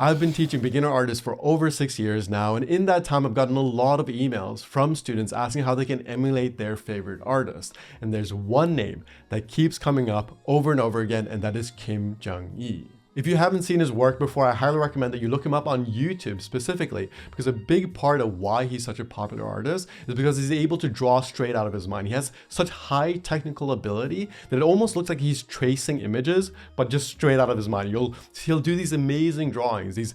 I've been teaching beginner artists for over 6 years now, and in that time I've gotten a lot of emails from students asking how they can emulate their favorite artist. And there's one name that keeps coming up over and over again, and that is Kim Jung. If you haven't seen his work before, I highly recommend that you look him up on YouTube specifically, because a big part of why he's such a popular artist is because he's able to draw straight out of his mind. He has such high technical ability that it almost looks like he's tracing images, but just straight out of his mind. He'll do these amazing drawings, these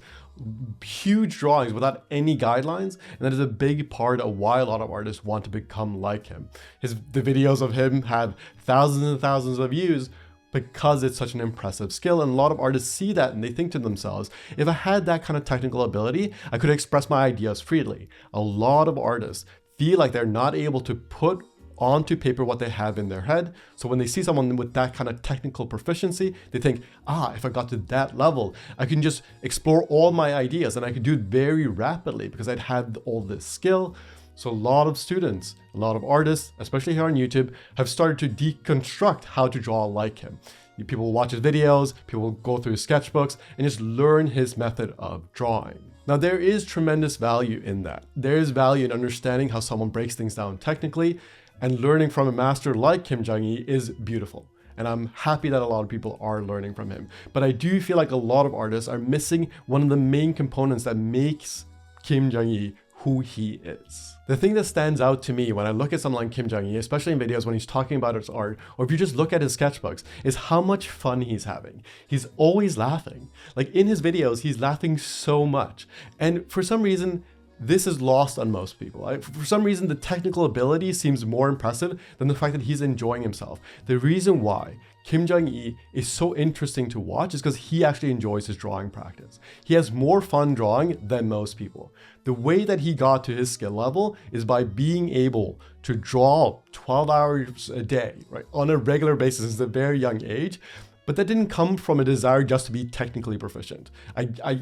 huge drawings without any guidelines, and that is a big part of why a lot of artists want to become like him. The videos of him have thousands and thousands of views, because it's such an impressive skill, and a lot of artists see that and they think to themselves, if I had that kind of technical ability, I could express my ideas freely. A lot of artists feel like they're not able to put onto paper what they have in their head. So when they see someone with that kind of technical proficiency, they think, if I got to that level, I can just explore all my ideas and I could do it very rapidly because I'd had all this skill. So a lot of students, a lot of artists, especially here on YouTube, have started to deconstruct how to draw like him. People watch his videos, people go through his sketchbooks, and just learn his method of drawing. Now, there is tremendous value in that. There is value in understanding how someone breaks things down technically, and learning from a master like Kim Jung is beautiful. And I'm happy that a lot of people are learning from him. But I do feel like a lot of artists are missing one of the main components that makes Kim Jung who he is. The thing that stands out to me when I look at someone like Kim Jung, especially in videos when he's talking about his art, or if you just look at his sketchbooks, is how much fun he's having. He's always laughing. Like in his videos, he's laughing so much. And for some reason, this is lost on most people. For some reason, the technical ability seems more impressive than the fact that he's enjoying himself. The reason why Kim Jung is so interesting to watch is because he actually enjoys his drawing practice. He has more fun drawing than most people. The way that he got to his skill level is by being able to draw 12 hours a day, right, on a regular basis since a very young age. But that didn't come from a desire just to be technically proficient. I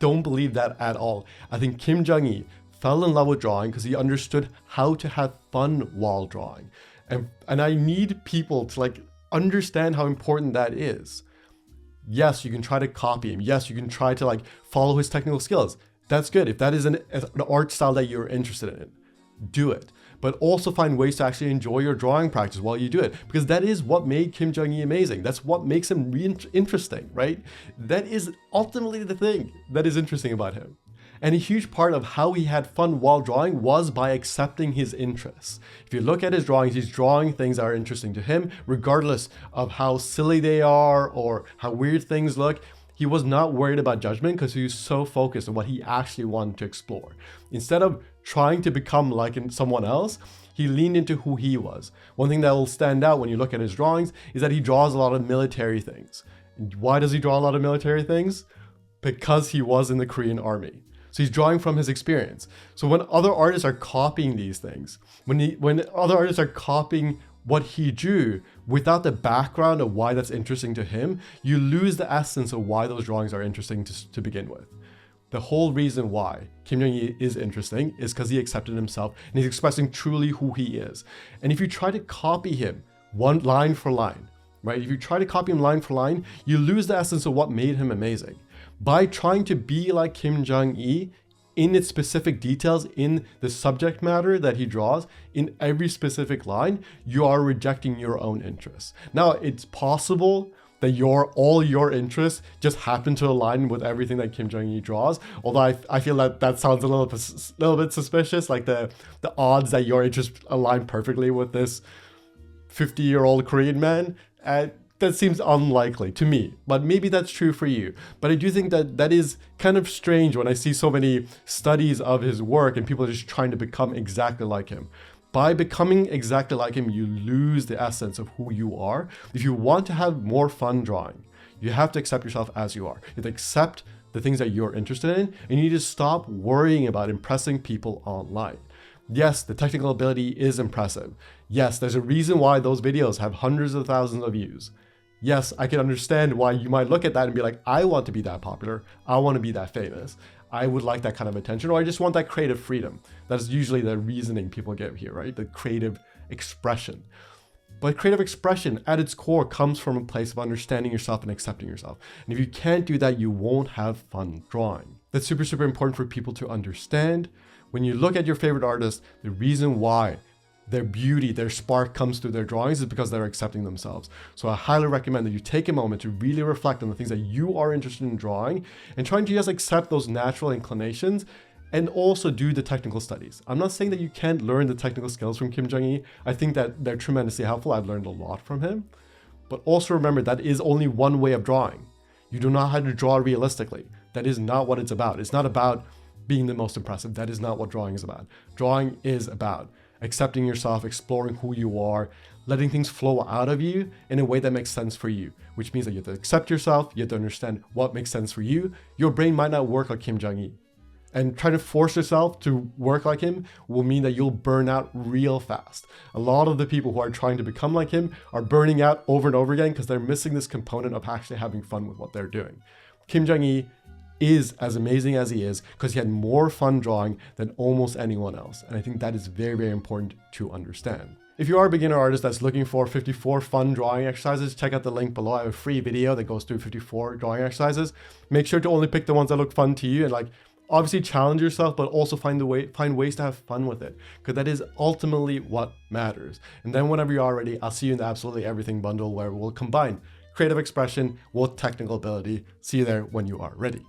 don't believe that at all. I think Kim Jung fell in love with drawing because he understood how to have fun while drawing. And I need people to understand how important that is. Yes, you can try to copy him. Yes, you can try to follow his technical skills. That's good. If that is an art style that you're interested in, do it. But also find ways to actually enjoy your drawing practice while you do it, because that is what made Kim Jung amazing. That's what makes him interesting, right? That is ultimately the thing that is interesting about him. And a huge part of how he had fun while drawing was by accepting his interests. If you look at his drawings, he's drawing things that are interesting to him, regardless of how silly they are or how weird things look. He was not worried about judgment because he was so focused on what he actually wanted to explore. Instead of trying to become like someone else, he leaned into who he was. One thing that will stand out when you look at his drawings is that he draws a lot of military things. And why does he draw a lot of military things? Because he was in the Korean army. So he's drawing from his experience. So when other artists are copying these things, when other artists are copying what he drew without the background of why that's interesting to him, you lose the essence of why those drawings are interesting to begin with. The whole reason why Kim Jung is interesting is because he accepted himself and he's expressing truly who he is. And if you try to copy him one line for line, right? If you try to copy him line for line, you lose the essence of what made him amazing. By trying to be like Kim Jung in its specific details, in the subject matter that he draws, in every specific line, you are rejecting your own interests. Now, it's possible that all your interests just happen to align with everything that Kim Jung draws. Although I feel that sounds a little bit suspicious, like the odds that your interests align perfectly with this 50-year-old Korean man, that seems unlikely to me, but maybe that's true for you. But I do think that is kind of strange when I see so many studies of his work and people are just trying to become exactly like him. By becoming exactly like him, you lose the essence of who you are. If you want to have more fun drawing, you have to accept yourself as you are. You have to accept the things that you're interested in, and you need to stop worrying about impressing people online. Yes, the technical ability is impressive. Yes, there's a reason why those videos have hundreds of thousands of views. Yes, I can understand why you might look at that and be like, I want to be that popular. I want to be that famous. I would like that kind of attention, or I just want that creative freedom. That's usually the reasoning people give here, right? The creative expression. But creative expression at its core comes from a place of understanding yourself and accepting yourself. And if you can't do that, you won't have fun drawing. That's super, super important for people to understand. When you look at your favorite artist, the reason why their beauty, their spark comes through their drawings is because they're accepting themselves. So I highly recommend that you take a moment to really reflect on the things that you are interested in drawing and trying to just accept those natural inclinations and also do the technical studies. I'm not saying that you can't learn the technical skills from Kim Jung-gi. I think that they're tremendously helpful. I've learned a lot from him. But also remember that is only one way of drawing. You do not have to draw realistically. That is not what it's about. It's not about being the most impressive. That is not what drawing is about. Drawing is about accepting yourself, exploring who you are, letting things flow out of you in a way that makes sense for you, which means that you have to accept yourself, you have to understand what makes sense for you. Your brain might not work like Kim Jung-gi. And trying to force yourself to work like him will mean that you'll burn out real fast. A lot of the people who are trying to become like him are burning out over and over again because they're missing this component of actually having fun with what they're doing. Kim Jung-gi is as amazing as he is because he had more fun drawing than almost anyone else. And I think that is very, very important to understand. If you are a beginner artist that's looking for 54 fun drawing exercises, check out the link below. I have a free video that goes through 54 drawing exercises. Make sure to only pick the ones that look fun to you and obviously challenge yourself, but also find ways to have fun with it, because that is ultimately what matters. And then whenever you are ready, I'll see you in the Absolutely Everything bundle where we'll combine creative expression with technical ability. See you there when you are ready.